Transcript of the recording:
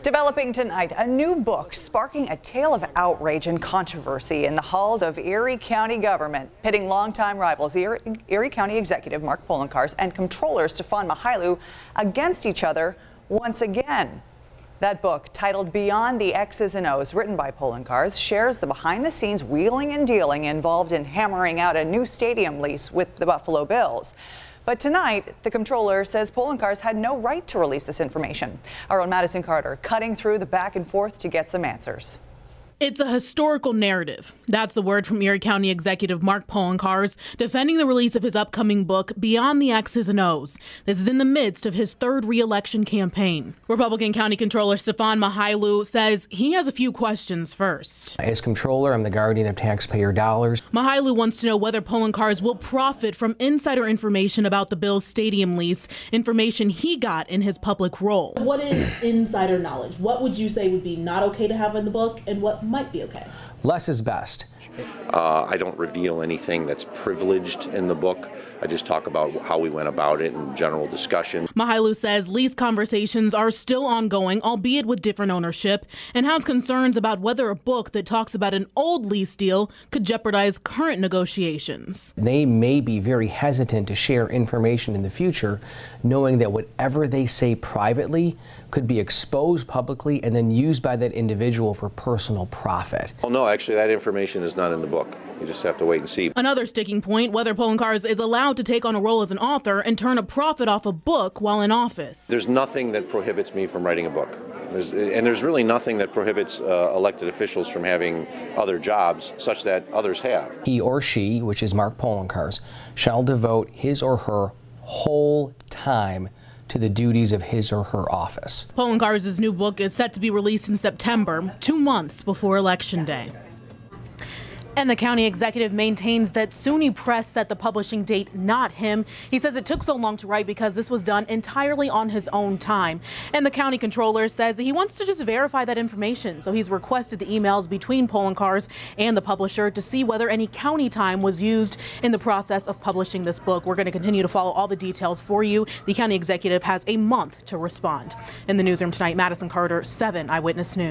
Developing tonight, a new book sparking a tale of outrage and controversy in the halls of Erie County government, pitting longtime rivals Erie County Executive Mark Poloncarz and Comptroller MychajliW against each other once again. That book, titled Beyond the X's and O's, written by Poloncarz, shares the behind-the-scenes wheeling and dealing involved in hammering out a new stadium lease with the Buffalo Bills. But tonight, the comptroller says Poloncarz had no right to release this information. Our own Madison Carter cutting through the back and forth to get some answers. It's a historical narrative. That's the word from Erie County Executive Mark Poloncarz, defending the release of his upcoming book, Beyond the X's and O's. This is in the midst of his third re-election campaign. Republican County Controller MychajliW says he has a few questions first. As comptroller, I'm the guardian of taxpayer dollars. MychajliW wants to know whether Poloncarz will profit from insider information about the Bills stadium lease, information he got in his public role. What is insider knowledge? What would you say would be not okay to have in the book, and what might be okay? Less is best. I don't reveal anything that's privileged in the book. I just talk about how we went about it in general discussion. MychajliW says lease conversations are still ongoing, albeit with different ownership, and has concerns about whether a book that talks about an old lease deal could jeopardize current negotiations. They may be very hesitant to share information in the future, knowing that whatever they say privately could be exposed publicly and then used by that individual for personal profit. Well, no, actually, that information is not in the book. You just have to wait and see. Another sticking point, whether Poloncarz is allowed to take on a role as an author and turn a profit off a book while in office. There's nothing that prohibits me from writing a book. There's really nothing that prohibits elected officials from having other jobs such that others have. He or she, which is Mark Poloncarz, shall devote his or her whole time to the duties of his or her office. Poloncarz's new book is set to be released in September, 2 months before Election Day. And the county executive maintains that SUNY Press set the publishing date, not him. He says it took so long to write because this was done entirely on his own time. And the county controller says that he wants to just verify that information. So he's requested the emails between Poloncarz and the publisher to see whether any county time was used in the process of publishing this book. We're going to continue to follow all the details for you. The county executive has a month to respond. In the newsroom tonight, Madison Carter, 7 Eyewitness News.